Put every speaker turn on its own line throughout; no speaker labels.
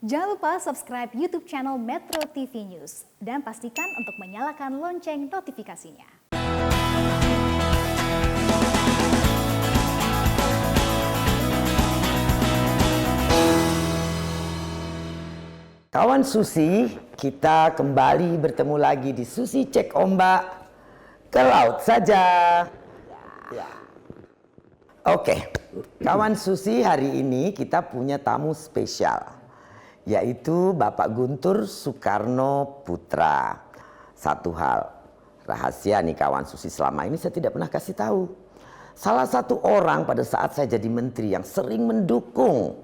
Jangan lupa subscribe YouTube channel Metro TV News dan pastikan untuk menyalakan lonceng notifikasinya.
Kawan Susi, kita kembali bertemu lagi di Susi Cek Ombak ke laut saja. Ya. Oke, kawan Susi, hari ini kita punya tamu spesial, yaitu Bapak Guntur Soekarno Putra. Satu hal rahasia nih kawan Susi, selama ini saya tidak pernah kasih tahu. Salah satu orang pada saat saya jadi menteri yang sering mendukung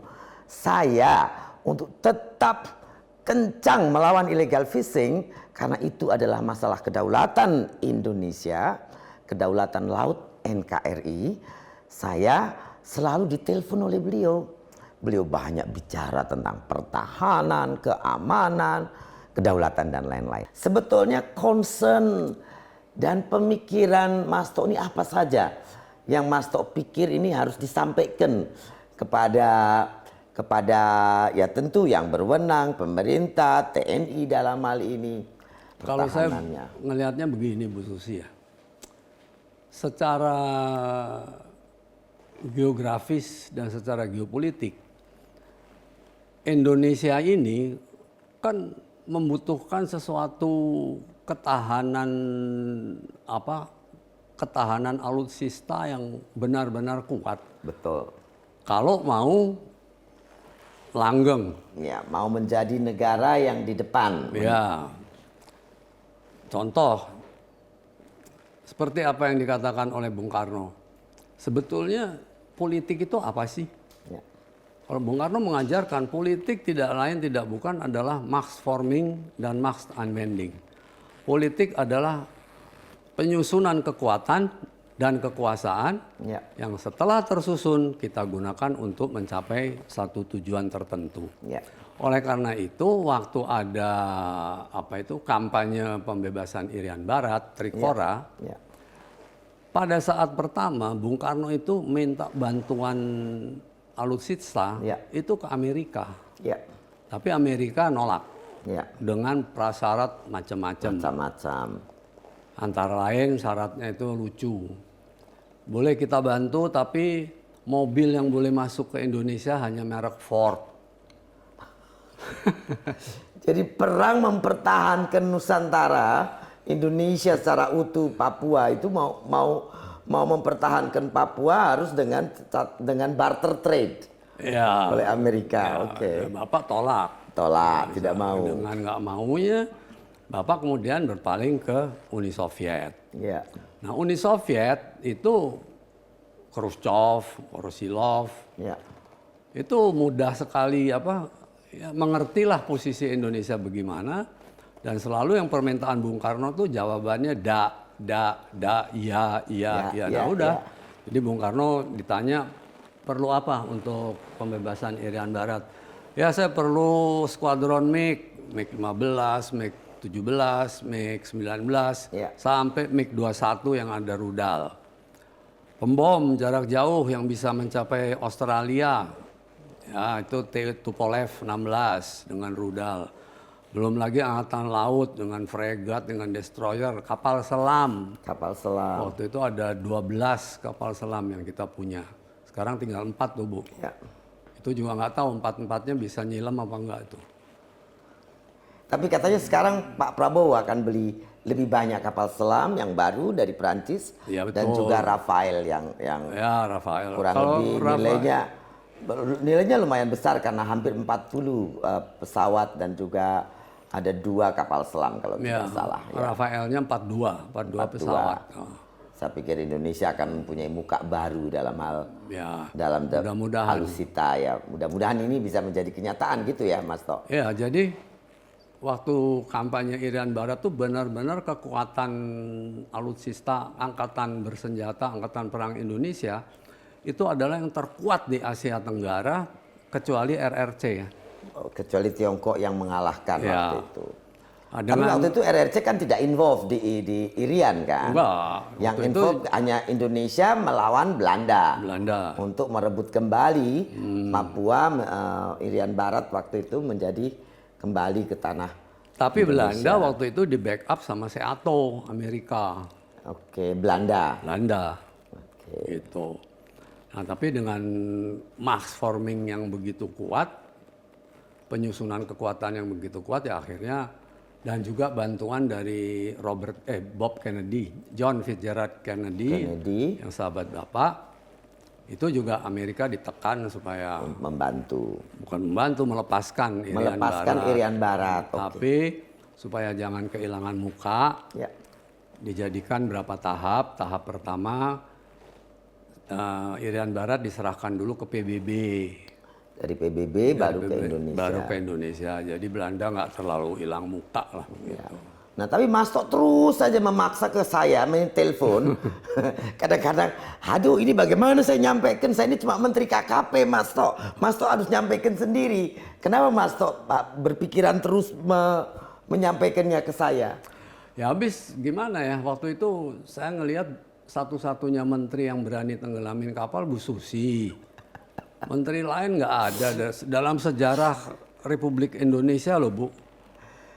saya untuk tetap kencang melawan illegal fishing, karena itu adalah masalah kedaulatan Indonesia, kedaulatan laut NKRI. Saya selalu ditelepon oleh beliau. Beliau banyak bicara tentang pertahanan, keamanan, kedaulatan dan lain-lain. Sebetulnya concern dan pemikiran Mas Tok ini apa saja yang Mas Tok pikir ini harus disampaikan kepada ya tentu yang berwenang, pemerintah, TNI dalam hal ini.
Kalau saya ngelihatnya begini Bu Susi ya, secara geografis dan secara geopolitik, Indonesia ini kan membutuhkan sesuatu ketahanan ketahanan alutsista yang benar-benar kuat.
Betul.
Kalau mau langgeng.
Ya, mau menjadi negara yang di depan.
Ya. Contoh seperti apa yang dikatakan oleh Bung Karno. Sebetulnya politik itu apa sih?
Ya.
Kalau Bung Karno mengajarkan politik tidak lain tidak bukan adalah mass forming dan mass unbending. Politik adalah penyusunan kekuatan dan kekuasaan yang setelah tersusun kita gunakan untuk mencapai satu tujuan tertentu. Oleh karena itu waktu ada kampanye pembebasan Irian Barat, Trikora, pada saat pertama Bung Karno itu minta bantuan alutsista itu ke Amerika, tapi Amerika nolak dengan prasyarat macam-macam. Antara lain syaratnya itu lucu. Boleh kita bantu tapi mobil yang boleh masuk ke Indonesia hanya merek Ford.
Jadi perang mempertahankan Nusantara, Indonesia secara utuh, Papua itu mau mempertahankan Papua harus dengan barter trade oleh Amerika.
Bapak tolak,
tidak mau.
Dengan nggak maunya, Bapak kemudian berpaling ke Uni Soviet. Nah, Uni Soviet itu Khrushchev, Voroshilov, itu mudah sekali mengertilah posisi Indonesia bagaimana, dan selalu yang permintaan Bung Karno tuh jawabannya iya. Jadi Bung Karno ditanya perlu apa untuk pembebasan Irian Barat? Ya saya perlu skuadron MiG 15, MiG 17, MiG 19, sampai MiG 21 yang ada rudal. Pembom jarak jauh yang bisa mencapai Australia, ya itu Tupolev 16 dengan rudal. Belum lagi angkatan laut dengan fregat, dengan destroyer, kapal selam. Waktu itu ada 12 kapal selam yang kita punya. Sekarang tinggal 4 tuh Bu. Itu juga nggak tahu 4-4-nya bisa nyilam apa enggak itu.
Tapi katanya sekarang Pak Prabowo akan beli lebih banyak kapal selam yang baru dari Prancis, dan juga Rafael yang
Rafael.
Kurang lebih nilainya lumayan besar karena hampir 40 pesawat dan juga ada 2 kapal selam kalau tidak salah.
Rafaelnya 42 pesawat.
Saya pikir Indonesia akan mempunyai muka baru dalam hal alutsista ya. Mudah-mudahan ini bisa menjadi kenyataan gitu ya Mas Tok.
Ya, jadi waktu kampanye Irian Barat tuh benar-benar kekuatan alutsista, angkatan bersenjata, angkatan perang Indonesia itu adalah yang terkuat di Asia Tenggara kecuali RRC ya.
Kecuali Tiongkok yang mengalahkan waktu itu. Tapi waktu itu RRC kan tidak involved di Irian kan?
Enggak.
Yang
waktu itu
involved hanya Indonesia melawan Belanda.
Belanda.
Untuk merebut kembali Papua, Irian Barat waktu itu menjadi kembali ke tanah
Tapi
Indonesia.
Belanda waktu itu di backup sama SEATO, Amerika.
Oke, Belanda.
Gitu. Nah, tapi dengan mass forming yang begitu kuat, penyusunan kekuatan yang begitu kuat ya akhirnya, dan juga bantuan dari Bob Kennedy, John Fitzgerald Kennedy, yang sahabat Bapak, itu juga Amerika ditekan supaya
membantu.
bukan membantu, melepaskan
Irian Barat.
Tapi supaya jangan kehilangan muka,
Ya.
dijadikan berapa tahap. Tahap pertama, Irian Barat diserahkan dulu ke PBB.
Dari PBB baru ke Indonesia.
Baru ke Indonesia. Jadi Belanda nggak terlalu hilang muka lah.
Ya. Nah tapi Mas Tok terus saja memaksa ke saya main telepon. Kadang-kadang, aduh ini bagaimana saya nyampaikan, saya ini cuma Menteri KKP Mas Tok. Mas Tok harus nyampaikan sendiri. Kenapa Mas Tok berpikiran terus menyampaikannya ke saya?
Ya habis gimana ya, waktu itu saya ngelihat satu-satunya menteri yang berani tenggelamin kapal Bu Susi. Menteri lain nggak ada dalam sejarah Republik Indonesia loh Bu.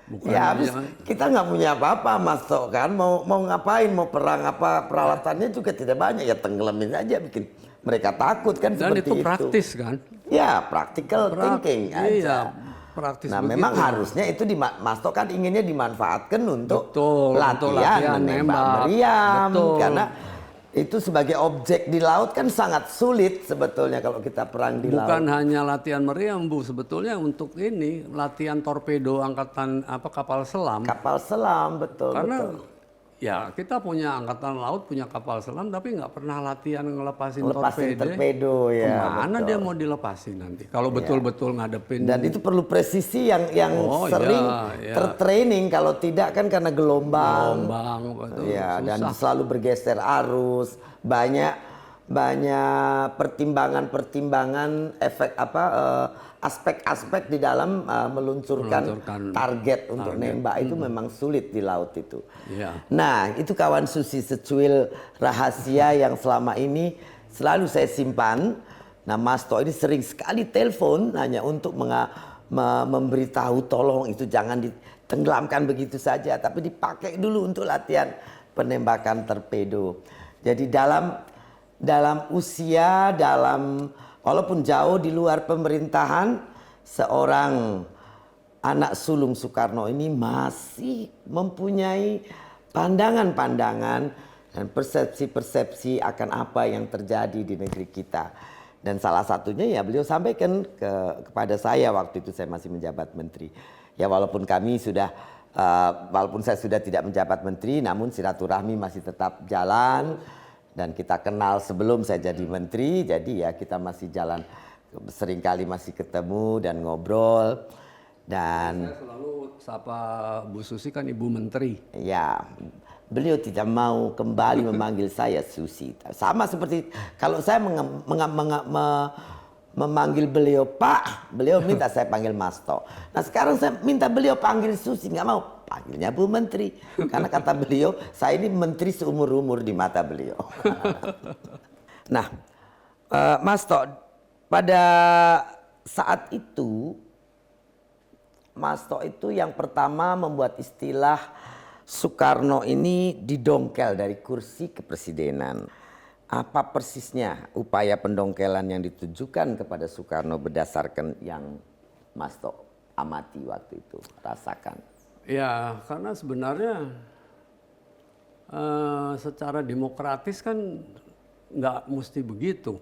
Bukan
ya habis kita nggak punya apa-apa Mas Tok kan, mau ngapain, mau perang apa, peralatannya juga tidak banyak, ya tenggelamin aja bikin mereka takut kan.
Dan
seperti
itu praktis kan?
Ya practical thinking aja.
Iya, praktis
Nah
begitu.
memang harusnya itu Mas Tok kan inginnya dimanfaatkan untuk
Betul, untuk
latihan menembak meriam.
Betul.
Karena itu sebagai objek di laut kan sangat sulit sebetulnya kalau kita perang di laut.
Bukan hanya latihan meriam Bu, sebetulnya untuk ini latihan torpedo angkatan kapal selam.
Kapal selam, betul.
Karena
betul.
ya kita punya angkatan laut, punya kapal selam, tapi nggak pernah latihan ngelepasin
torpedo ya.
Kemana dia mau dilepasin nanti? Kalau betul-betul ngadepin.
Dan itu perlu presisi yang sering tertraining, kalau tidak kan karena gelombang.
Betul,
ya,
susah.
dan selalu bergeser arus, banyak pertimbangan efek aspek-aspek di dalam meluncurkan target untuk nembak itu memang sulit di laut itu.
Ya.
Nah, itu kawan Susi, secuil rahasia yang selama ini selalu saya simpan. Nah, Mas Tok ini sering sekali telepon hanya untuk memberitahu tolong itu jangan ditenggelamkan begitu saja, tapi dipakai dulu untuk latihan penembakan torpedo. Jadi dalam usia, walaupun jauh di luar pemerintahan, seorang anak sulung Soekarno ini masih mempunyai pandangan-pandangan dan persepsi-persepsi akan apa yang terjadi di negeri kita. Dan salah satunya ya beliau sampaikan kepada saya waktu itu saya masih menjabat menteri. Ya walaupun saya sudah tidak menjabat menteri, namun silaturahmi masih tetap jalan. Dan kita kenal sebelum saya jadi menteri, jadi ya kita masih jalan, seringkali masih ketemu dan ngobrol. Dan
saya selalu sapa Bu Susi kan Ibu Menteri.
Ya, beliau tidak mau kembali memanggil saya Susi. Sama seperti kalau saya memanggil beliau Pak, beliau minta saya panggil Mas Tok. Nah sekarang saya minta beliau panggil Susi, nggak mau, panggilnya Bu Menteri. Karena kata beliau, saya ini menteri seumur-umur di mata beliau. Nah, Mas Tok, pada saat itu, Mas Tok itu yang pertama membuat istilah Soekarno ini didongkel dari kursi kepresidenan. Apa persisnya upaya pendongkelan yang ditujukan kepada Soekarno berdasarkan yang Mas Tok amati waktu itu, rasakan?
Ya, karena sebenarnya secara demokratis kan nggak mesti begitu.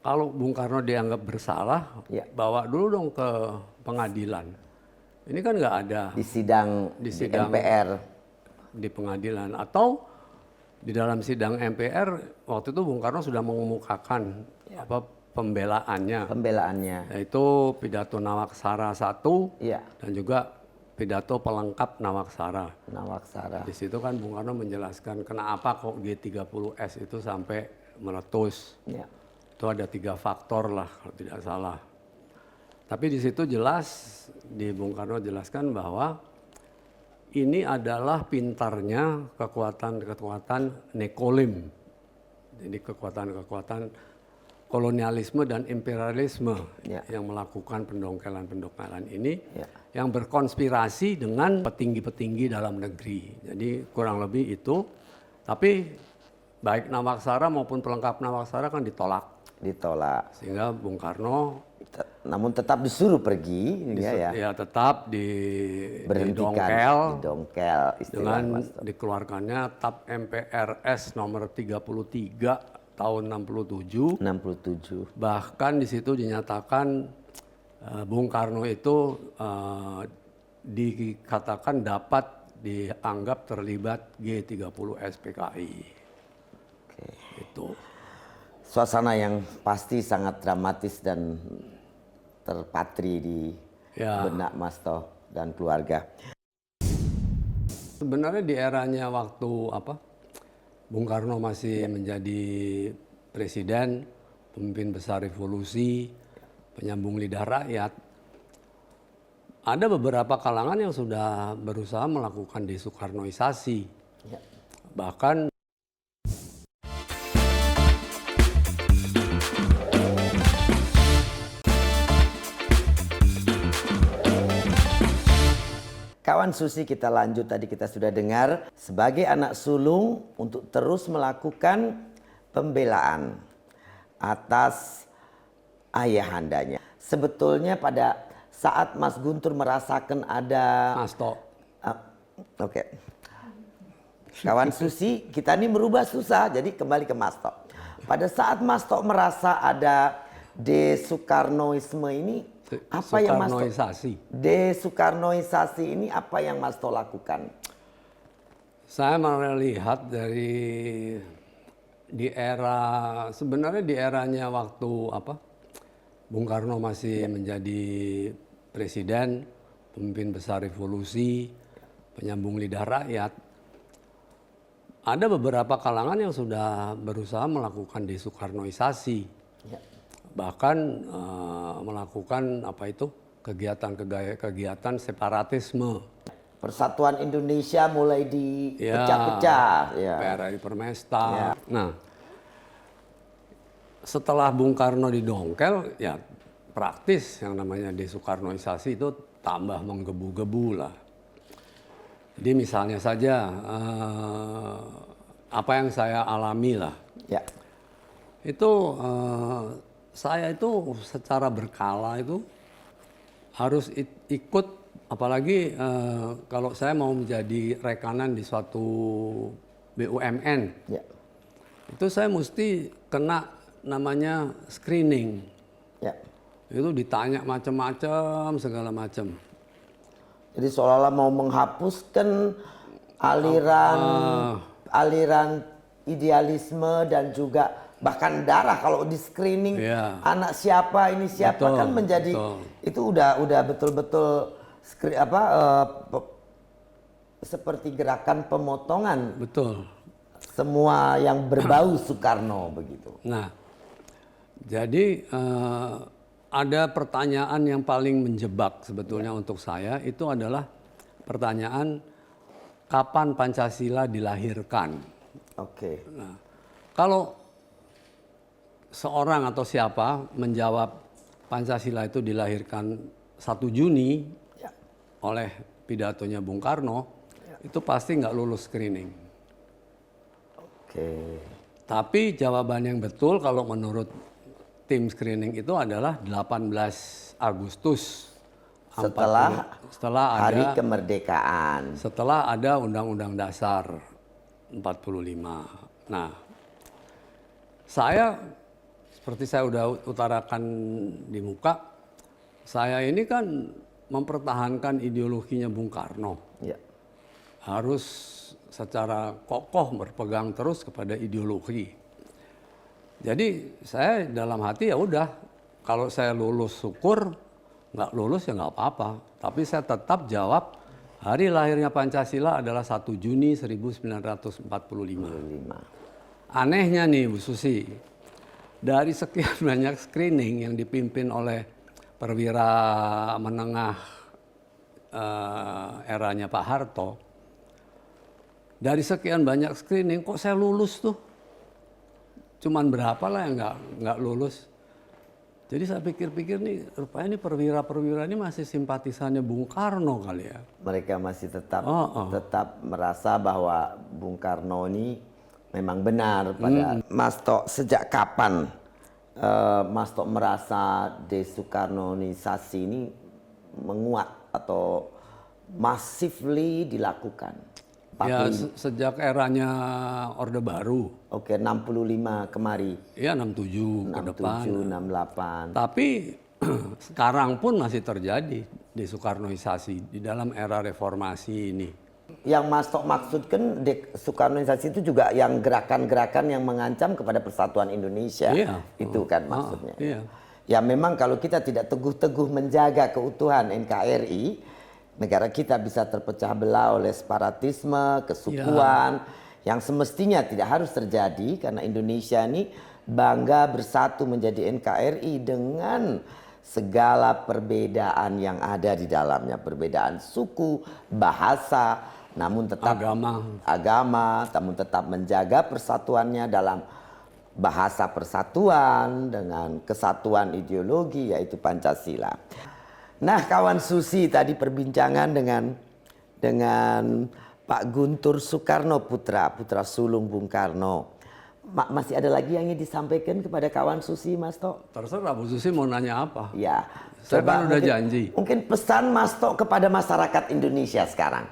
Kalau Bung Karno dianggap bersalah, bawa dulu dong ke pengadilan. Ini kan nggak ada.
Di sidang MPR.
Di pengadilan. Atau di dalam sidang MPR, waktu itu Bung Karno sudah mengemukakan pembelaannya. Yaitu pidato Nawaksara 1 dan juga pidato pelengkap Nawaksara. Di situ kan Bung Karno menjelaskan kenapa kok G30S itu sampai meletus. Itu ada 3 faktor lah kalau tidak salah. Tapi di situ jelas di Bung Karno jelaskan bahwa ini adalah pintarnya kekuatan-kekuatan nekolim. Jadi kekuatan-kekuatan kolonialisme dan imperialisme yang melakukan pendongkelan-pendongkelan ini yang berkonspirasi dengan petinggi-petinggi dalam negeri. Jadi kurang lebih itu. Tapi baik Nawaksara maupun pelengkap Nawaksara kan ditolak. Sehingga Bung Karno
namun tetap disuruh pergi
ya tetap
didongkel
dengan dikeluarkannya TAP MPRS nomor 33 tahun 67. Bahkan di situ dinyatakan Bung Karno itu dikatakan dapat dianggap terlibat G30 SPKI. Itu
suasana yang pasti sangat dramatis dan terpatri di benak Mas Toh dan keluarga.
Sebenarnya di eranya waktu Bung Karno masih menjadi presiden, pemimpin besar revolusi, penyambung lidah rakyat, ada beberapa kalangan yang sudah berusaha melakukan desoekarnoisasi. Bahkan
kawan Susi, kita lanjut. Tadi kita sudah dengar sebagai anak sulung untuk terus melakukan pembelaan atas ayahandanya. Sebetulnya pada saat Mas Guntur merasakan ada kawan Susi, kita ini merubah susah, jadi kembali ke Mas Toh. Pada saat Mas Toh merasa ada desoekarnoisme ini, apa yang Mas Toh desoekarnoisasi ini apa yang Mas Toh lakukan?
Saya melihat sebenarnya di eranya waktu Bung Karno masih menjadi presiden, pemimpin besar revolusi, penyambung lidah rakyat, ada beberapa kalangan yang sudah berusaha melakukan desoekarnoisasi. Bahkan melakukan kegiatan separatisme.
Persatuan Indonesia mulai dipecah-pecah.
PRRI Permesta. Nah, setelah Bung Karno didongkel, ya praktis yang namanya desoekarnoisasi itu tambah menggebu-gebu lah. Jadi misalnya saja apa yang saya alami lah. Itu saya itu secara berkala itu harus ikut, apalagi kalau saya mau menjadi rekanan di suatu BUMN, itu saya mesti kena namanya screening. Itu ditanya macam-macam, segala macam.
Jadi seolah-olah mau menghapuskan aliran idealisme dan juga bahkan darah. Kalau di screening anak siapa ini siapa, kan menjadi itu udah betul-betul seperti gerakan pemotongan. Semua yang berbau Soekarno begitu.
Nah, jadi ada pertanyaan yang paling menjebak sebetulnya untuk saya, itu adalah pertanyaan kapan Pancasila dilahirkan. Nah, kalau seorang atau siapa menjawab Pancasila itu dilahirkan 1 Juni oleh pidatonya Bung Karno, itu pasti nggak lulus screening. Tapi jawaban yang betul kalau menurut tim screening itu adalah 18 Agustus.
Setelah hari kemerdekaan.
Setelah ada Undang-Undang Dasar 45. Nah, saya seperti saya udah utarakan di muka, saya ini kan mempertahankan ideologinya Bung Karno. Harus secara kokoh berpegang terus kepada ideologi. Jadi saya dalam hati ya udah, kalau saya lulus syukur, nggak lulus ya nggak apa-apa. Tapi saya tetap jawab hari lahirnya Pancasila adalah 1 Juni 1945. Anehnya nih Bu Susi, dari sekian banyak screening yang dipimpin oleh perwira menengah eranya Pak Harto, dari sekian banyak screening kok saya lulus tuh. Cuman berapa lah yang nggak lulus. Jadi saya pikir-pikir nih, rupanya ini perwira-perwira ini masih simpatisannya Bung Karno kali ya.
Mereka masih tetap merasa bahwa Bung Karno ini memang benar pada Mas Tok. Sejak kapan Mas Tok merasa desoekarnoisasi ini menguat atau massively dilakukan?
Ya sejak eranya Orde Baru.
Oke, 65 kemari.
Ya 67 ke depan.
67, 68.
Tapi sekarang pun masih terjadi desoekarnoisasi di dalam era reformasi ini.
Yang Mas Tok maksudkan desoekarnoisasi itu juga yang gerakan-gerakan yang mengancam kepada persatuan Indonesia.
Iya.
Itu kan maksudnya.
Iya.
Ya memang kalau kita tidak teguh-teguh menjaga keutuhan NKRI, negara kita bisa terpecah belah oleh separatisme, kesukuan, yang semestinya tidak harus terjadi karena Indonesia ini bangga bersatu menjadi NKRI dengan segala perbedaan yang ada di dalamnya, perbedaan suku, bahasa, namun tetap agama, namun tetap menjaga persatuannya dalam bahasa persatuan dengan kesatuan ideologi yaitu Pancasila. Nah, kawan Susi tadi perbincangan dengan Pak Guntur Soekarno putra sulung Bung Karno. Masih ada lagi yang ingin disampaikan kepada kawan Susi, Mas Tok?
Terserah Bu Susi mau nanya apa.
Ya,
saya kan udah janji.
Mungkin pesan Mas Tok kepada masyarakat Indonesia sekarang,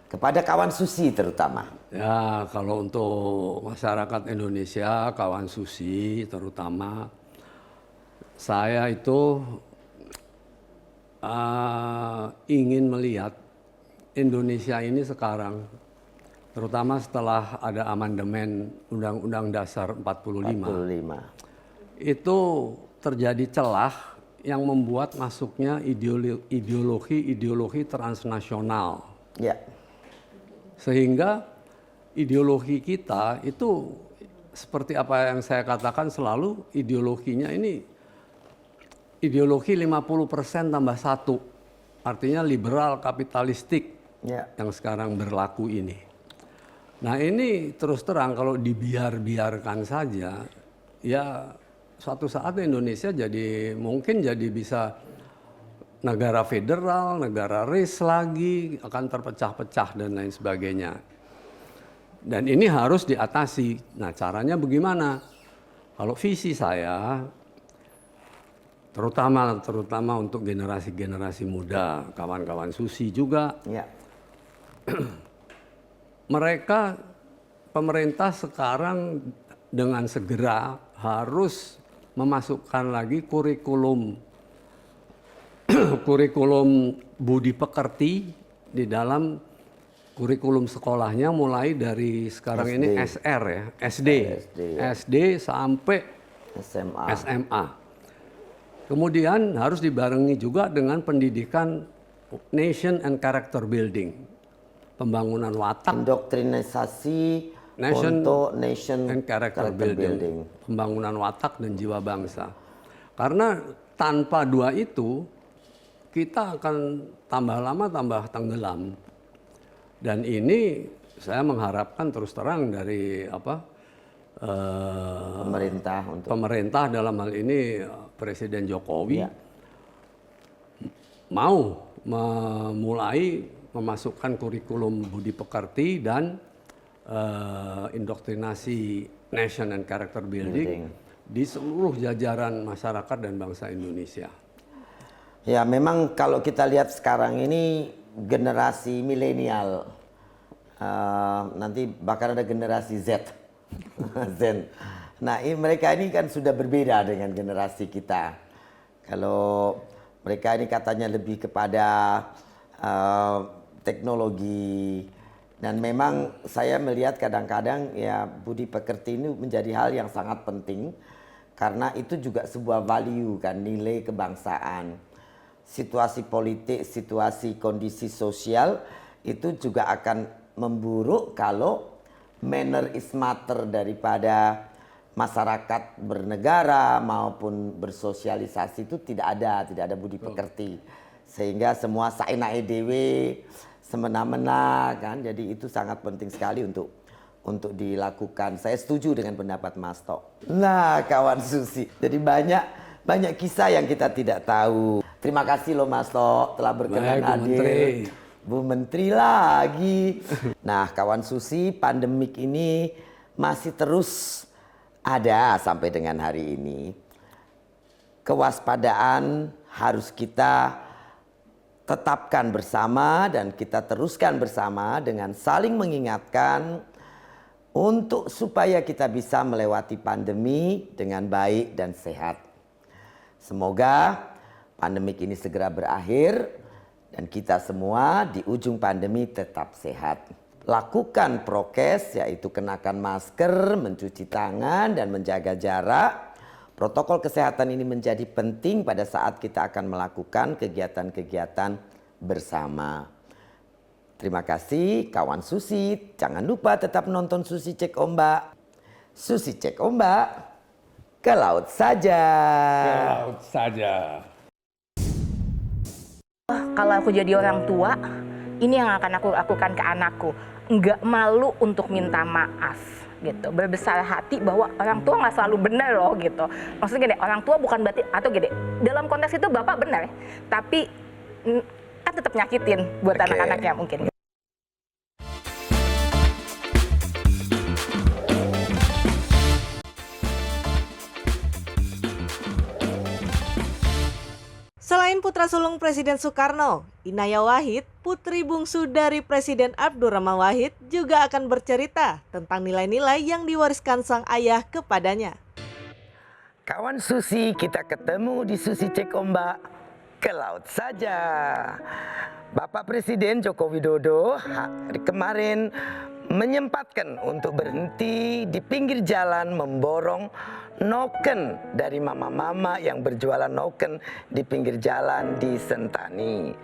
kepada kawan Susi terutama.
Ya, kalau untuk masyarakat Indonesia, kawan Susi terutama, saya itu ingin melihat Indonesia ini sekarang, terutama setelah ada amandemen Undang-Undang Dasar 45, itu terjadi celah yang membuat masuknya ideologi transnasional.
Ya.
Sehingga ideologi kita itu seperti apa yang saya katakan selalu, ideologinya ini ideologi 50% tambah 1, artinya liberal kapitalistik yang sekarang berlaku ini. Nah ini terus terang kalau dibiarkan saja, ya suatu saat Indonesia mungkin jadi bisa negara federal, negara RIS lagi, akan terpecah-pecah dan lain sebagainya. Dan ini harus diatasi. Nah caranya bagaimana? Kalau visi saya, terutama untuk generasi muda, kawan-kawan Susi juga. Ya. Pemerintah sekarang dengan segera harus memasukkan lagi kurikulum budi pekerti di dalam kurikulum sekolahnya, mulai dari sekarang SD. Ini SR ya, SD sampai SMA. Kemudian harus dibarengi juga dengan pendidikan nation and character building, pembangunan watak,
indoktrinisasi untuk nation
and character building, pembangunan watak dan jiwa bangsa. Karena tanpa dua itu kita akan tambah lama tambah tenggelam. Dan ini saya mengharapkan terus terang dari pemerintah dalam hal ini Presiden Jokowi mau memulai memasukkan kurikulum budi pekerti dan indoktrinasi nation and character building di seluruh jajaran masyarakat dan bangsa Indonesia.
Ya memang kalau kita lihat sekarang ini generasi milenial, nanti bahkan ada generasi Z. Nah mereka ini kan sudah berbeda dengan generasi kita. Kalau mereka ini katanya lebih kepada teknologi, dan memang saya melihat kadang-kadang ya budi pekerti ini menjadi hal yang sangat penting karena itu juga sebuah value kan, nilai kebangsaan. Situasi politik, situasi kondisi sosial itu juga akan memburuk kalau manner is matter daripada masyarakat bernegara maupun bersosialisasi itu tidak ada budi pekerti. sehingga semua saenake dhewe semena-mena kan. Jadi itu sangat penting sekali untuk dilakukan. Saya setuju dengan pendapat Mas Tok. Nah, kawan Susi, jadi banyak kisah yang kita tidak tahu. Terima kasih loh Mas Tok telah berkenan
Baik, Bu
hadir.
Menteri.
Bu Menteri lagi. Nah, kawan Susi, pandemik ini masih terus ada sampai dengan hari ini. Kewaspadaan harus kita tetapkan bersama dan kita teruskan bersama dengan saling mengingatkan untuk supaya kita bisa melewati pandemi dengan baik dan sehat. Semoga pandemik ini segera berakhir dan kita semua di ujung pandemi tetap sehat. Lakukan prokes, yaitu kenakan masker, mencuci tangan, dan menjaga jarak. Protokol kesehatan ini menjadi penting pada saat kita akan melakukan kegiatan-kegiatan bersama. Terima kasih kawan Susi. Jangan lupa tetap nonton Susi Cek Ombak. Susi Cek Ombak, ke laut saja.
Ke laut saja.
Kalau aku jadi orang tua, ini yang akan aku lakukan ke anakku. Nggak malu untuk minta maaf gitu. Berbesar hati bahwa orang tua nggak selalu benar loh gitu. Maksudnya gini, orang tua bukan berarti, atau gini, dalam konteks itu bapak benar, tapi kan tetap nyakitin buat anak-anaknya mungkin.
Selain putra sulung Presiden Soekarno, Inaya Wahid, putri bungsu dari Presiden Abdurrahman Wahid, juga akan bercerita tentang nilai-nilai yang diwariskan sang ayah kepadanya.
Kawan Susi, kita ketemu di Susi Cek Ombak, ke laut saja. Bapak Presiden Joko Widodo kemarin menyempatkan untuk berhenti di pinggir jalan memborong noken dari mama-mama yang berjualan noken di pinggir jalan di Sentani.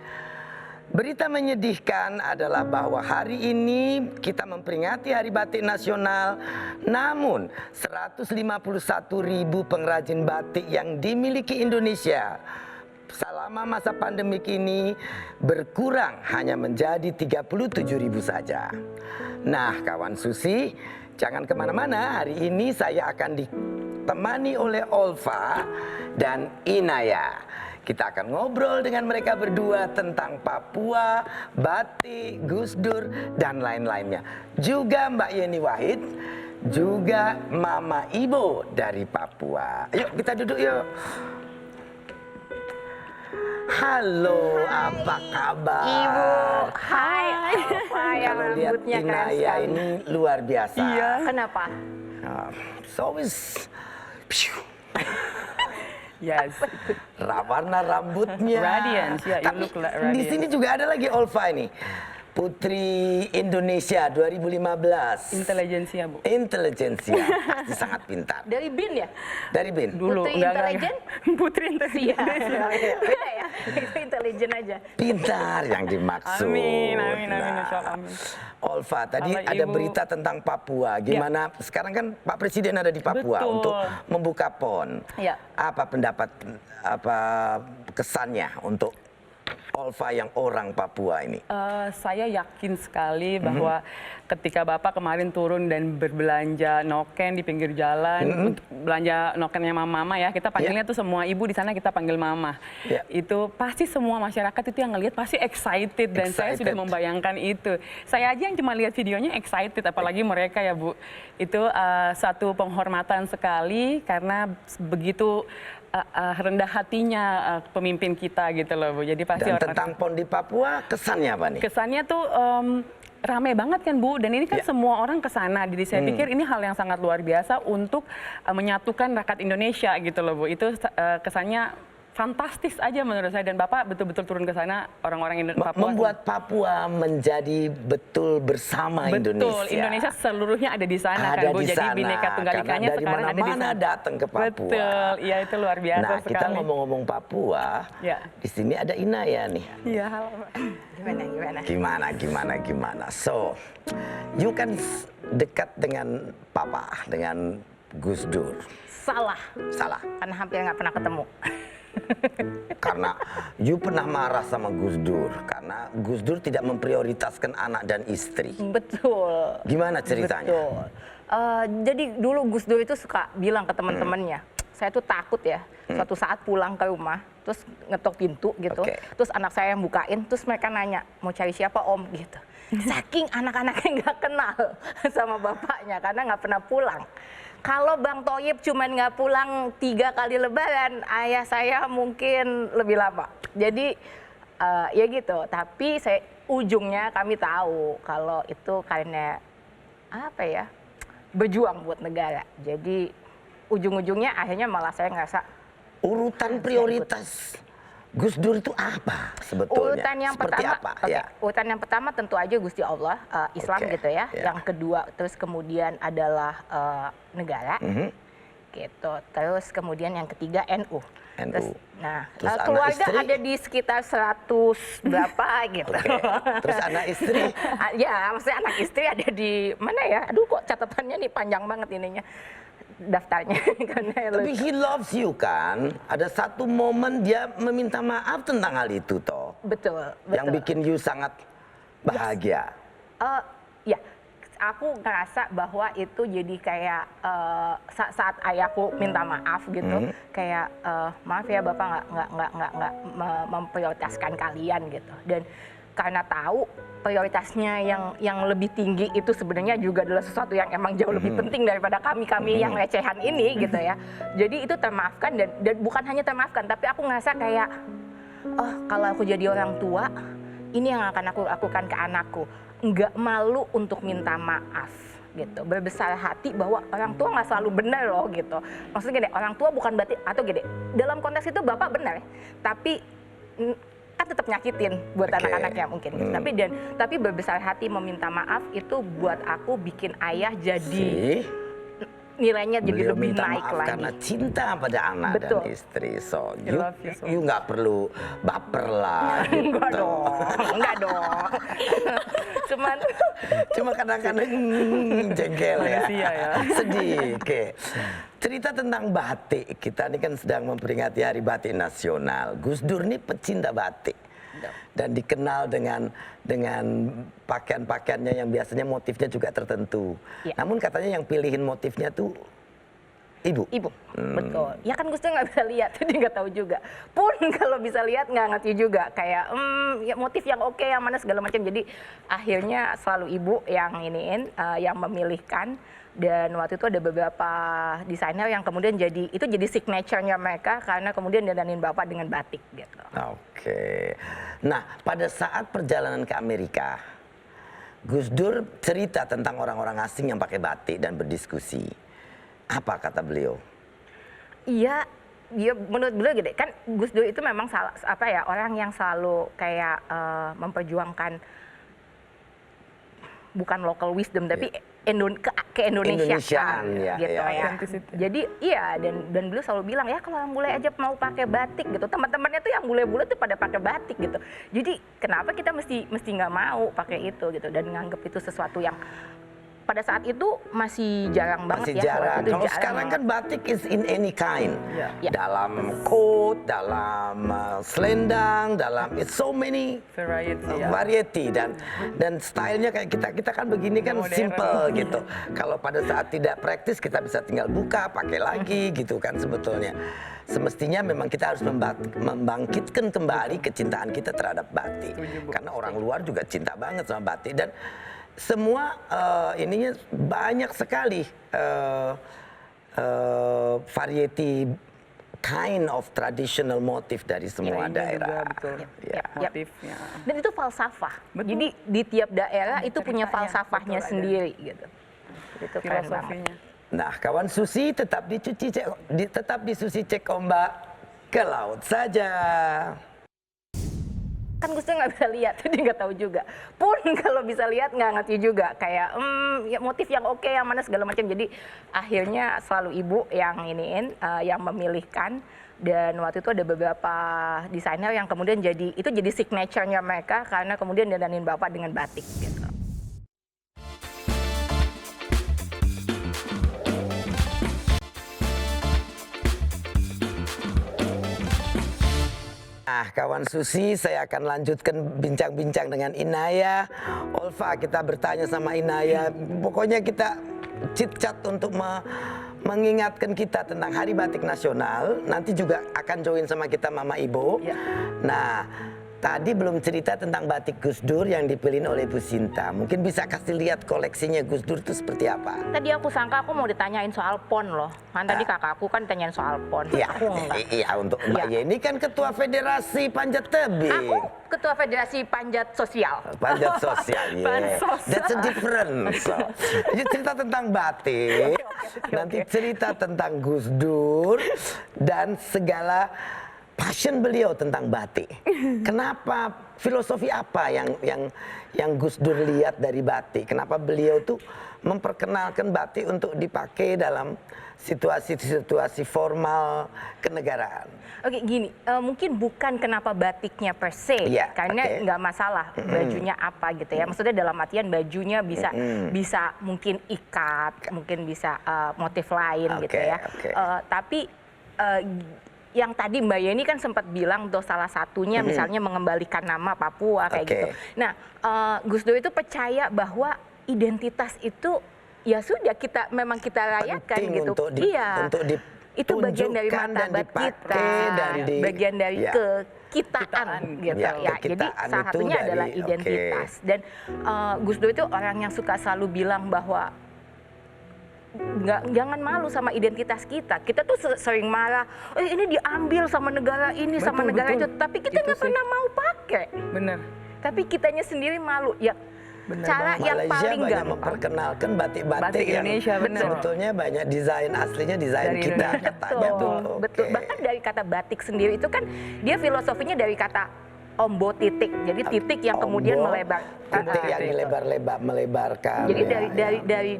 Berita menyedihkan adalah bahwa hari ini kita memperingati Hari Batik Nasional, namun 151.000 pengrajin batik yang dimiliki Indonesia selama masa pandemik ini berkurang hanya menjadi 37.000 saja. Nah, kawan Susi, jangan kemana-mana. Hari ini saya akan ditemani oleh Olfa dan Inaya. Kita akan ngobrol dengan mereka berdua tentang Papua, batik, Gus Dur, dan lain-lainnya. Juga Mbak Yeni Wahid, juga Mama Ibo dari Papua. Yuk kita duduk yuk. Halo, apa kabar?
Ibu, hai.
Kalau lihat Inaya ini luar biasa.
Iya. Kenapa?
So is
Yes.
warna rambutnya.
Radiance, ya, you
Tapi
look like
di
radiance.
sini juga ada lagi Olfa ini. Putri Indonesia 2015.
Intelijensia, Bu.
Intelijensia, pasti sangat pintar.
Dari BIN ya?
Dari BIN.
Dulu
Putri
enggak.
intelijen?
Putri intelijen.
Iya. Beda ya? Itu intelijen aja.
Pintar yang dimaksud.
Amin, amin, insya Allah, amin.
Olfa, tadi
Halo,
ada
Ibu.
berita tentang Papua. Gimana? Sekarang kan Pak Presiden ada di Papua
Betul.
untuk membuka PON.
Iya.
Apa pendapat, apa kesannya untuk Olfa yang orang Papua ini?
Saya yakin sekali bahwa ketika Bapak kemarin turun dan berbelanja noken di pinggir jalan, untuk belanja nokennya mama ya, kita panggilnya tuh semua ibu di sana kita panggil mama.
Ya.
Itu pasti semua masyarakat itu yang ngelihat pasti excited dan saya sudah
Excited.
membayangkan itu. Saya aja yang cuma lihat videonya excited, apalagi mereka ya Bu. Itu satu penghormatan sekali karena begitu rendah hatinya pemimpin kita gitu loh Bu. Jadi pasti
Dan
orang
tentang PON di Papua, kesannya apa nih?
kesannya tuh rame banget kan Bu, dan ini kan semua orang kesana. Jadi saya pikir ini hal yang sangat luar biasa untuk menyatukan rakyat Indonesia gitu loh Bu. Itu kesannya fantastis aja menurut saya, dan Bapak betul-betul turun ke sana, orang-orang Papua.
Membuat Papua menjadi betul bersama
Betul,
Indonesia.
Indonesia seluruhnya ada di sana
Ada
kan Bu.
di
Jadi
sana,
Bhinneka Tunggal
karena
Ikanya
dari
sekarang ada di
mana-mana
sana.
datang ke Papua.
Betul, iya itu luar biasa
Nah,
sekali.
kita ngomong-ngomong Papua,
Ya.
di sini ada Inaya nih.
Iya, halo Mbak.
Gimana? So, you kan dekat dengan Papa, dengan Gus Dur.
Salah.
Salah.
Karena hampir nggak pernah ketemu.
Karena you pernah marah sama Gus Dur karena Gus Dur tidak memprioritaskan anak dan istri.
Betul.
Gimana ceritanya?
Betul. Jadi dulu Gus Dur itu suka bilang ke teman-temannya, saya tuh takut ya, suatu saat pulang ke rumah, terus ngetok pintu gitu,
Oke.
terus anak saya yang bukain, terus mereka nanya, mau cari siapa om gitu. Saking anak-anaknya nggak kenal sama bapaknya karena nggak pernah pulang. Kalau Bang Thoyib cuman nggak pulang 3 kali lebaran, ayah saya mungkin lebih lama. Jadi ya gitu, tapi ujungnya kami tahu kalau itu karena apa ya, berjuang buat negara. Jadi ujung-ujungnya akhirnya malah saya ngerasa
Urutan prioritas Gus Dur itu apa sebetulnya?
urutan yang
Seperti
pertama,
apa?
oke,
Ya.
urutan yang pertama tentu aja Gusti Allah, Islam
Oke,
gitu ya.
ya.
Yang kedua terus kemudian adalah negara, gitu. Terus kemudian yang ketiga NU.
NU.
Terus, nah,
Terus anak
keluarga
istri?
ada di sekitar 100 berapa gitu.
Oke. Terus anak istri?
Ya, maksudnya anak istri ada di mana ya? Aduh kok catatannya nih panjang banget ininya daftarnya. Karena
Tapi he loves you kan? Ada satu momen dia meminta maaf tentang hal itu toh.
betul,
Yang
betul.
bikin you sangat bahagia.
Ya, aku ngerasa bahwa itu jadi kayak saat ayahku minta maaf gitu, kayak maaf ya bapak nggak memprioritaskan kalian gitu. Dan karena tahu prioritasnya yang lebih tinggi itu sebenarnya juga adalah sesuatu yang emang jauh lebih penting daripada kami yang recehan ini gitu ya. Jadi itu termaafkan dan bukan hanya termaafkan, tapi aku ngerasa kayak oh kalau aku jadi orang tua, ini yang akan aku lakukan ke anakku. Nggak malu untuk minta maaf gitu, berbesar hati bahwa orang tua nggak selalu benar loh gitu. Maksudnya gini, orang tua bukan berarti, atau gini, dalam konteks itu bapak benar, tapi kan tetap nyakitin buat
Oke.
anak-anaknya mungkin gitu. Tapi berbesar hati meminta maaf itu buat aku bikin ayah jadi
See?
nilainya jadi
Beliau
lebih
minta
naik
maaf
lagi.
karena cinta pada anak
Betul.
dan istri. So
I love you so
you nggak perlu baper lah.
Enggak
gitu.
dong, enggak dong. Cuman
Cuma kadang-kadang jengkel ya.
Manusia ya.
Sedih. Oke. Cerita tentang batik. Kita ini kan sedang memperingati Hari Batik Nasional. Gus Dur ini pecinta batik. Dan dikenal dengan pakaian-pakaiannya yang biasanya motifnya juga tertentu.
Ya.
Namun katanya yang pilihin motifnya tuh ibu.
Ibu, betul. Ya kan Gus Dur nggak bisa lihat, jadi nggak tahu juga. Pun kalau bisa lihat nggak ngerti juga. Kayak ya motif yang oke, yang mana segala macam. Jadi akhirnya selalu ibu yang iniin, yang memilihkan. Dan waktu itu ada beberapa desainer yang kemudian jadi signature-nya mereka karena kemudian dandanin bapak dengan batik gitu.
Oke. Nah, pada saat perjalanan ke Amerika, Gus Dur cerita tentang orang-orang asing yang pakai batik dan berdiskusi. Apa kata beliau?
Iya, dia menurut beliau gini, kan Gus Dur itu memang orang yang selalu kayak memperjuangkan bukan local wisdom tapi
Indonesiaan, ya,
gitu
ya,
ya.
Authenticity.
Jadi iya dan beliau selalu bilang ya kalau yang bule aja mau pakai batik gitu. Teman-temannya tuh yang bule-bule tuh pada pakai batik gitu. Jadi kenapa kita mesti nggak mau pakai itu gitu dan nganggap itu sesuatu yang pada saat itu masih jarang banget
Masih
ya.
jarang.
Waktu itu
Kalau
jarang
sekarang kan
banget.
batik is in any kind.
Ya.
Dalam coat, dalam selendang, dalam it's so many
Variety ya.
variety dan stylenya kayak kita kan begini kan
Modern.
simple gitu. Kalau pada saat tidak praktis kita bisa tinggal buka, pakai lagi gitu kan sebetulnya. Semestinya memang kita harus membangkitkan kembali kecintaan kita terhadap batik. Karena orang luar juga cinta banget sama batik dan semua ininya banyak sekali variety kind of traditional motif dari semua
Nilainya
daerah.
juga betul.
Ya.
Motifnya.
Dan itu falsafah.
Betul.
Jadi di tiap daerah itu punya
Ceritanya,
falsafahnya
betul, ada.
sendiri gitu. Itu keren banget.
Filosofinya.
Nah, kawan Susi tetap di Susi Cek Ombak ke laut saja.
Kan Gus Dur nggak bisa lihat, jadi nggak tahu juga. Pun kalau bisa lihat nggak ngerti juga. Kayak ya motif yang oke, yang mana segala macam. Jadi akhirnya selalu ibu yang iniin, yang memilihkan. Dan waktu itu ada beberapa desainer yang kemudian jadi signature-nya mereka karena kemudian dandanin bapak dengan batik gitu.
Nah, kawan Susi, saya akan lanjutkan bincang-bincang dengan Inaya. Olfa, kita bertanya sama Inaya. Pokoknya kita chit-chat untuk mengingatkan kita tentang Hari Batik Nasional. Nanti juga akan join sama kita Mama Ibo.
Ya.
Nah, tadi belum cerita tentang batik Gus Dur yang dipilih oleh Bu Sinta. Mungkin bisa kasih lihat koleksinya Gus Dur itu seperti apa?
Tadi aku sangka aku mau ditanyain soal PON loh. Kan tadi kakakku kan tanyain soal PON.
Iya,
Aku enggak.
iya untuk Mbak
Iya.
Yeni kan Ketua Federasi Panjat Tebing.
Aku Ketua Federasi Panjat Sosial.
Panjat sosial, yeah.
Bansos.
That's a difference. Jadi cerita tentang batik, nanti cerita tentang Gus Dur dan segala passion beliau tentang batik. Kenapa, filosofi apa yang Gus Dur lihat dari batik? Kenapa beliau tuh memperkenalkan batik untuk dipakai dalam situasi-situasi formal kenegaraan?
Oke, gini, mungkin bukan kenapa batiknya per se,
Iya,
karena
oke.
nggak masalah bajunya apa gitu ya. Maksudnya dalam artian bajunya bisa mungkin ikat, mungkin bisa motif lain gitu
Oke,
ya.
oke.
Tapi yang tadi Mbak Yeni kan sempat bilang tuh salah satunya misalnya mengembalikan nama Papua kayak
Oke.
gitu. Nah, Gus Dur itu percaya bahwa identitas itu ya sudah memang kita rayakan
Penting
gitu.
untuk
Iya. itu bagian dari
ditunjukkan dan
martabat
dipakai
kita,
dan
bagian dari
ya.
kekitaan gitu
Ya,
ya. Jadi
kekitaan
salah
itu
satunya
dari-
adalah
oke.
identitas. Dan Gus Dur itu orang yang suka selalu bilang bahwa jangan malu sama identitas kita. Kita tuh sering marah, ini diambil sama negara ini, sama
Betul,
negara
betul.
itu. Tapi kita
Itu
nggak
sih.
pernah mau pakai.
Bener.
Tapi kitanya sendiri malu. Ya, cara yang
Malaysia
paling
banyak
gampang.
memperkenalkan batik-batik
Batik
yang
Indonesia, bener.
sebetulnya banyak desain aslinya desain
Dari
kita
Indonesia.
katanya tuh.
Betul, betul.
Oke.
Bahkan dari kata batik sendiri itu kan dia filosofinya dari kata ombo titik. Jadi titik yang kemudian
Ombo,
melebar.
titik yang melebarkan.
Jadi
ya,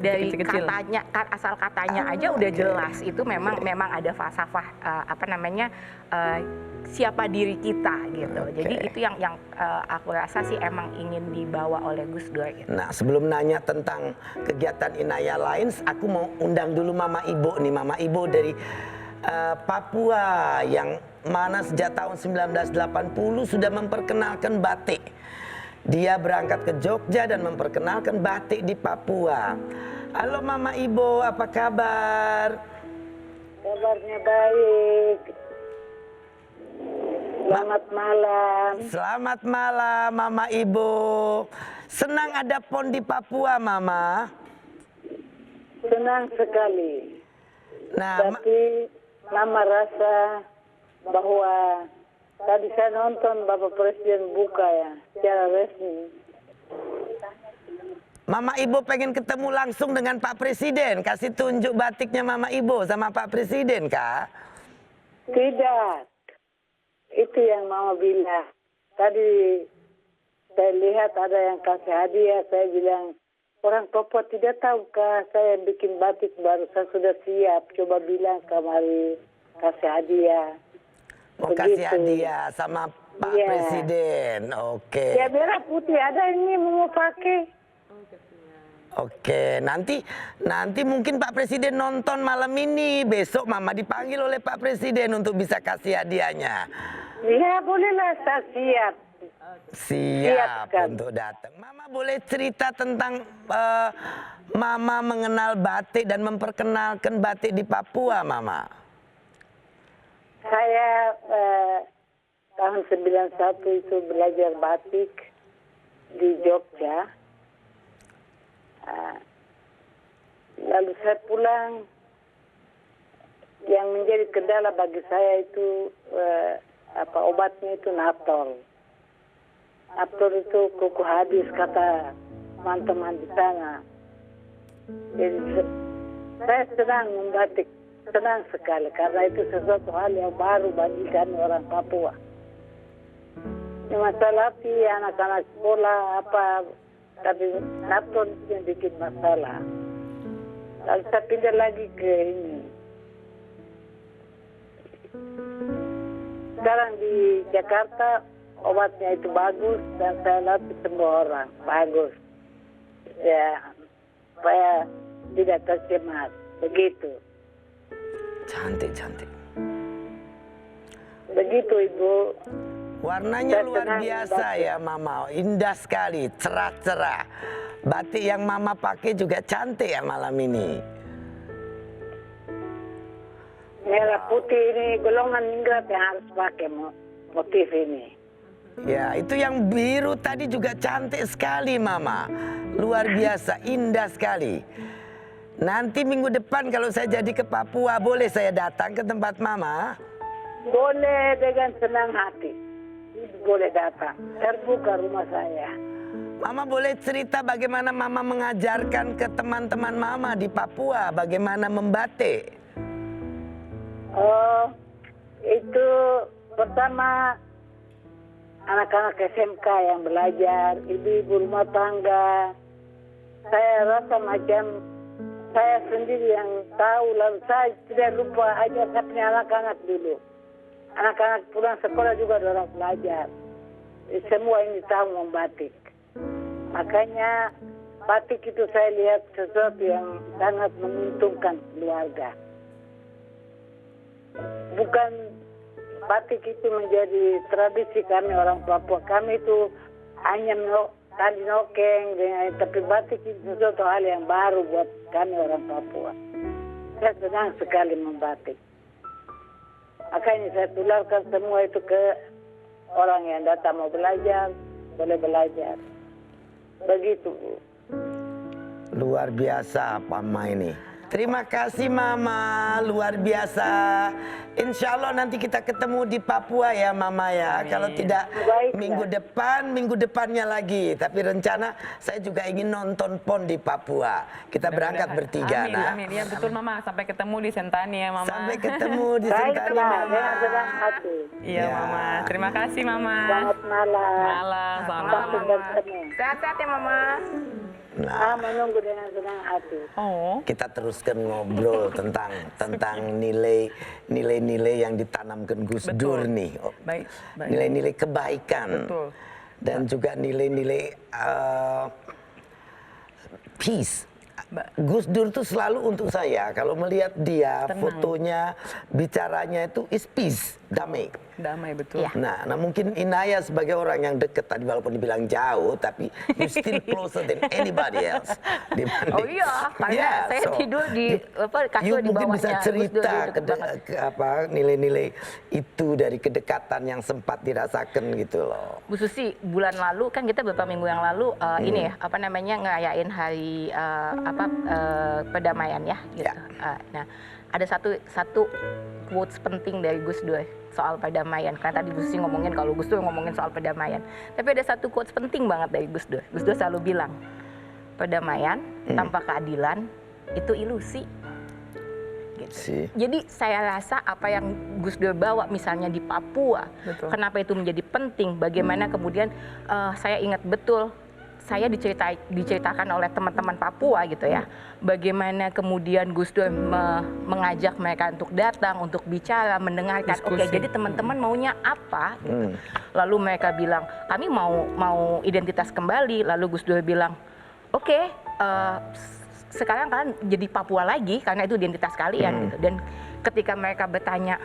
dari
Kecil-kecil.
katanya, asal katanya aja udah jelas. Itu memang ada falsafah siapa diri kita gitu. Jadi itu yang aku rasa sih emang ingin dibawa oleh Gus Dur gitu.
Nah, sebelum nanya tentang kegiatan Inaya lain, aku mau undang dulu Mama Ibo nih. Mama Ibo dari Papua yang mana sejak tahun 1980 sudah memperkenalkan batik. Dia berangkat ke Jogja dan memperkenalkan batik di Papua. Halo Mama Ibo, apa kabar?
Kabarnya baik. Selamat malam.
Selamat malam Mama Ibo. Senang ada PON di Papua, Mama.
Senang sekali.
Nah,
Tapi Mama rasa bahwa tadi saya nonton Bapak Presiden buka ya secara resmi.
Mama Ibo pengen ketemu langsung dengan Pak Presiden. Kasih tunjuk batiknya Mama Ibo sama Pak Presiden, Kak.
Tidak. Itu yang Mama bilang. Tadi saya lihat ada yang kasih hadiah. Saya bilang, orang Papua tidak tahukah saya bikin batik baru. Saya sudah siap. Coba bilang kemari kasih hadiah.
Mau kasih
Begitu.
hadiah sama Pak
Iya.
Presiden. Oke.
Ya merah putih ada ini mau pakai.
Oke, nanti mungkin Pak Presiden nonton malam ini. Besok Mama dipanggil oleh Pak Presiden untuk bisa kasih hadiahnya.
Ya bolehlah saya siap.
Siap
Siapkan.
untuk datang. Mama boleh cerita tentang Mama mengenal batik dan memperkenalkan batik di Papua, Mama?
Saya tahun 91 itu belajar batik di Jogja. Lalu saya pulang. Yang menjadi kendala bagi saya itu obatnya itu Naftol. Naftol itu kuku hadis kata teman-teman di sana. Jadi saya senang membatik, senang sekali karena itu sesuatu hal yang baru bagi kami orang Papua. Ini masalah anak-anak sekolah tapi Naftol itu yang bikin masalah. Lalu saya pindah lagi ke ini. Sekarang di Jakarta obatnya itu bagus dan saya latih semua orang bagus. Ya, supaya tidak tercemar. Begitu.
Cantik.
Begitu Ibu.
Warnanya
Saya
luar
senang
biasa
batik.
ya Mama, indah sekali, cerah-cerah. Batik yang Mama pakai juga cantik ya malam ini.
Merah putih ini golongan ningrat yang harus pakai motif ini.
Ya, itu yang biru tadi juga cantik sekali Mama. Luar biasa, indah sekali. Nanti minggu depan kalau saya jadi ke Papua, boleh saya datang ke tempat Mama?
Boleh dengan senang hati. Boleh datang. Terbuka rumah saya.
Mama boleh cerita bagaimana Mama mengajarkan ke teman-teman Mama di Papua bagaimana membatik?
Oh, itu pertama anak-anak SMK yang belajar, ibu-ibu rumah tangga. Saya rasa macam saya sendiri yang tahu, lalu saya tidak lupa aja saya punya anak-anak dulu. Anak-anak pulang sekolah juga ada orang belajar. Semua ini tahu membatik. Makanya batik itu saya lihat sesuatu yang sangat menguntungkan keluarga. Bukan batik itu menjadi tradisi kami orang Papua. Kami itu hanya tali nokeng, tapi batik itu sesuatu hal yang baru buat kami orang Papua. Saya senang sekali membatik. Makanya saya tularkan semua itu ke orang yang datang mau belajar, boleh belajar. Begitu, Bu.
Luar biasa Mama ini. Terima kasih Mama, luar biasa. Insya Allah nanti kita ketemu di Papua ya Mama ya. Kalau tidak
Baiklah.
minggu depannya lagi. Tapi rencana saya juga ingin nonton PON di Papua. Kita berangkat bertiga.
Amin,
Nah.
amin. Ya betul Mama, sampai ketemu di Sentani ya Mama.
Sampai ketemu di Sentani
Baiklah,
Mama.
dengan senang hati.
Iya
Ya.
Mama, terima kasih Mama.
Selamat malam.
Malam, selamat
Sampai
malam.
bertemu.
Sehat-sehat ya Mama.
Nah,
Menunggu dengan senang hati.
Oh,
kita teruskan ngobrol tentang nilai-nilai yang ditanamkan Gus Dur nih. Oh,
baik, baik.
Nilai-nilai kebaikan.
Betul.
Dan juga nilai-nilai peace. Gus Dur tuh selalu untuk saya, kalau melihat dia,
Tenang.
fotonya, bicaranya itu is peace, damai.
Damai betul.
Iya.
Nah, mungkin Inaya sebagai orang yang dekat tadi walaupun dibilang jauh, tapi you still closer than anybody else.
Oh iya, karena saya tidur di kasur
you
di
mungkin
bawahnya
bisa
Gus Dur,
cerita
deket banget.
nilai-nilai itu dari kedekatan yang sempat dirasakan gitu loh.
Bu Susi, bulan lalu kan kita beberapa minggu yang lalu ini ya apa namanya ngerayain hari perdamaian ya gitu.
Ya.
Nah, ada satu quotes penting dari Gus Dur soal perdamaian. Karena tadi Bu Susi ngomongin kalau Gus Dur ngomongin soal perdamaian. Tapi ada satu quotes penting banget dari Gus Dur. Gus Dur selalu bilang, perdamaian tanpa keadilan itu ilusi.
Sih.
Jadi saya rasa apa yang Gus Dur bawa misalnya di Papua,
Betul.
kenapa itu menjadi penting, bagaimana kemudian saya ingat betul, saya diceritakan oleh teman-teman Papua gitu ya, bagaimana kemudian Gus Dur mengajak mereka untuk datang, untuk bicara, mendengarkan, oke
Diskusi.
jadi teman-teman maunya apa gitu. Lalu mereka bilang, kami mau identitas kembali, lalu Gus Dur bilang, oke, sekarang kalian jadi Papua lagi karena itu identitas kalian gitu. Dan ketika mereka bertanya,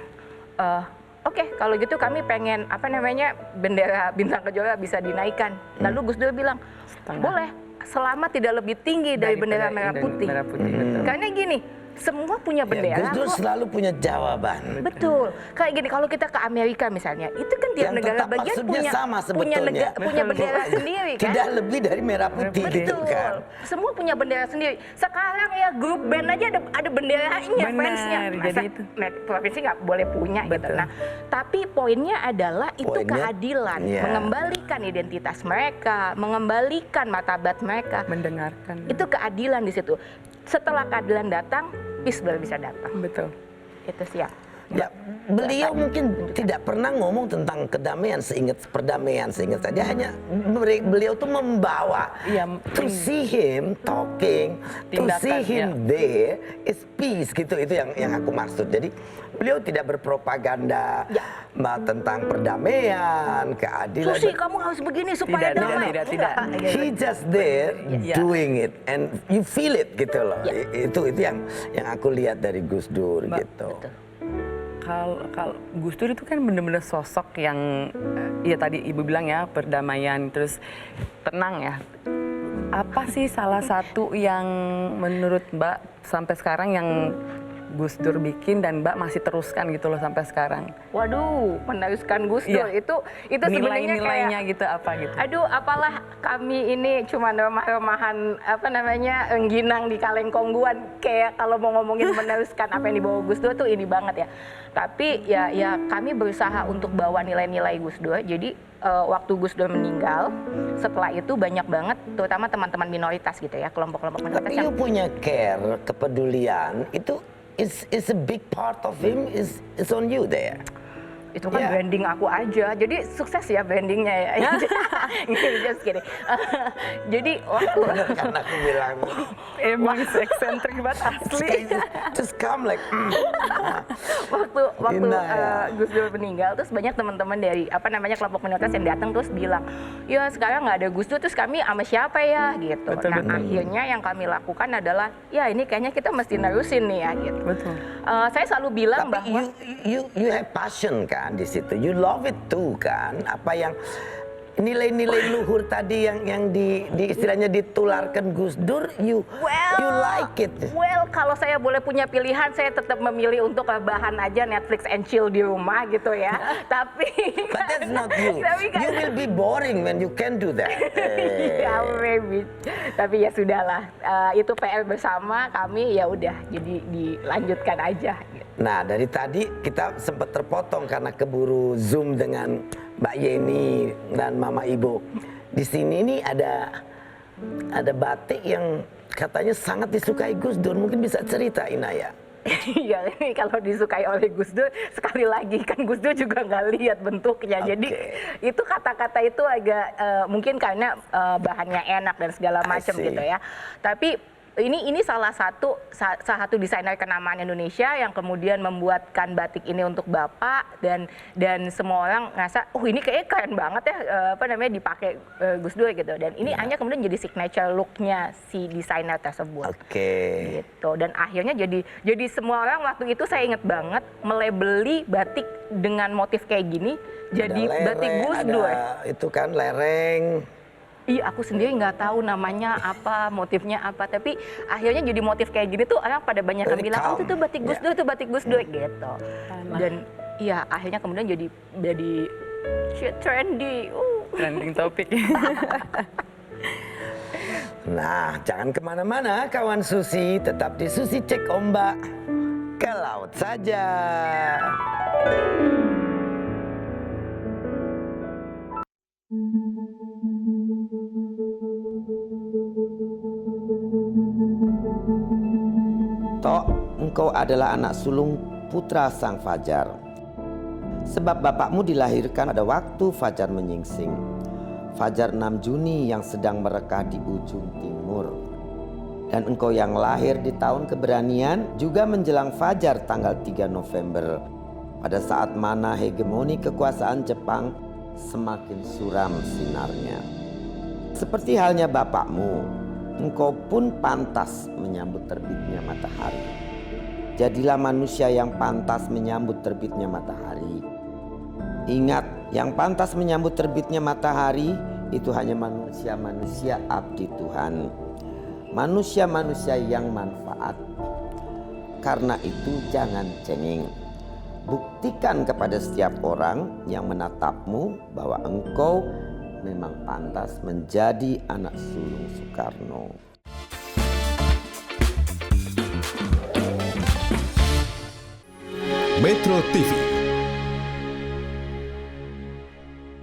oke, kalau gitu kami pengen bendera Bintang Kejora bisa dinaikkan. Lalu Gus Dur bilang, boleh, selama tidak lebih tinggi dari bendera merah putih.
Merah putih, betul.
Karena gini, semua punya bendera
Gus Dur
kok.
selalu punya jawaban.
Betul. Kayak gini, kalau kita ke Amerika misalnya, itu kan tiap
Yang
negara
tetap
bagian
maksudnya
punya
sama sebetulnya.
punya bendera sendiri kan.
Tidak lebih dari merah putih gitu
Betul.
kan.
Semua punya bendera sendiri. Sekarang ya grup band aja ada benderanya,
Benar,
fansnya. Masa
jadi itu.
provinsi nggak boleh punya gitu.
Betul.
Nah, tapi poinnya adalah itu
Poinnya,
keadilan,
iya.
mengembalikan identitas mereka, mengembalikan martabat mereka.
Mendengarkan.
Itu keadilan di situ. Setelah keadilan datang, peace baru bisa datang.
Betul.
Itu siap.
Ya, beliau mungkin tidak pernah ngomong tentang kedamaian perdamaian seingat saya. Dia hanya beliau tuh membawa
Iya,
to see him talking, to
Tindakan,
see him
ya.
there is peace gitu. Itu yang aku maksud. Jadi beliau tidak berpropaganda tentang perdamaian, keadilan.
Susi, kamu harus begini supaya
Tidak,
damai.
tidak.
Enggak.
He just there
Ya.
doing it and you feel it gitu loh.
Ya.
Itu yang aku lihat dari Gus Dur gitu.
Betul.
Kalau Gus Dur itu kan bener-bener sosok yang ya tadi Ibu bilang ya, perdamaian, terus tenang ya. Apa sih salah satu yang menurut Mbak sampai sekarang yang Gus Dur bikin dan Mbak masih teruskan gitu loh sampai sekarang?
Waduh, meneruskan Gus Dur itu sebenarnya
nilainya
kayak
gitu apa gitu?
aduh, apalah kami ini cuma remah-remahan rengginang di kaleng kongguan, kayak kalau mau ngomongin meneruskan apa yang dibawa Gus Dur tuh ini banget ya. Tapi ya kami berusaha untuk bawa nilai-nilai Gus Dur. Jadi waktu Gus Dur meninggal, setelah itu banyak banget terutama teman-teman minoritas gitu ya, kelompok-kelompok minoritas
Tapi you punya care, kepedulian, itu is a big part of him, is on you there.
itu kan branding aku aja, jadi sukses ya brandingnya ya. Just kidding. Jadi waktu
Kan aku bilang,
Emang eksentrik banget asli.
just come like,
waktu
Indah,
Gus Dur meninggal, terus banyak teman-teman dari kelompok minoritas yang datang terus bilang, ya sekarang nggak ada Gus Dur, terus kami sama siapa ya gitu.
Betul,
Nah
betul.
akhirnya yang kami lakukan adalah, ya ini kayaknya kita mesti nerusin nih ya gitu.
Betul.
Saya selalu bilang
tapi
bahwa
you have passion kan di situ, you love it too kan, apa yang nilai-nilai luhur tadi yang di istilahnya ditularkan Gus Dur, you like it.
Well, kalau saya boleh punya pilihan, saya tetap memilih untuk bahan aja Netflix and chill di rumah gitu ya. Tapi
But that's not you.
Tapi kan-
You will be boring when you can do that.
ya maybe. Tapi ya sudahlah, itu PR bersama kami, ya udah, jadi dilanjutkan aja.
Nah, dari tadi kita sempat terpotong karena keburu Zoom dengan Mbak Yeni dan Mama Ibu. Di sini nih ada batik yang katanya sangat disukai Gus Dur. Mungkin bisa cerita, Inaya.
Iya, ini kalau disukai oleh Gus Dur, sekali lagi kan Gus Dur juga nggak lihat bentuknya. Jadi itu kata-kata itu agak mungkin karena bahannya enak dan segala macam
see.
gitu ya. Tapi ini salah satu desainer kenamaan Indonesia yang kemudian membuatkan batik ini untuk Bapak, dan semua orang ngerasa ini kayaknya keren banget ya dipakai Gus Dur gitu, dan ini hanya kemudian jadi signature look-nya si desainer tersebut. Gitu. Dan akhirnya jadi semua orang waktu itu, saya inget banget, melabeli batik dengan motif kayak gini jadi batik Gus Dur.
Itu kan lereng.
Iya, aku sendiri nggak tahu namanya apa, motifnya apa, tapi akhirnya jadi motif kayak gini tuh orang pada banyak yang bilang, itu tuh batik Gus Dur, itu batik Gus Dur gitu. Dan iya, akhirnya kemudian jadi trendy.
Trending topik.
Nah, jangan kemana-mana kawan Susi, tetap di Susi Cek Ombak, ke laut saja. Tok, engkau adalah anak sulung putra Sang Fajar. Sebab bapakmu dilahirkan pada waktu fajar menyingsing. Fajar 6 Juni yang sedang merekah di ujung timur. Dan engkau yang lahir di tahun keberanian juga menjelang fajar tanggal 3 November. Pada saat mana hegemoni kekuasaan Jepang semakin suram sinarnya. Seperti halnya bapakmu, engkau pun pantas menyambut terbitnya matahari. Jadilah manusia yang pantas menyambut terbitnya matahari. Ingat, yang pantas menyambut terbitnya matahari itu hanya manusia-manusia abdi Tuhan. Manusia-manusia yang manfaat. Karena itu jangan cengeng. Buktikan kepada setiap orang yang menatapmu bahwa engkau memang pantas menjadi anak sulung Soekarno.
Metro TV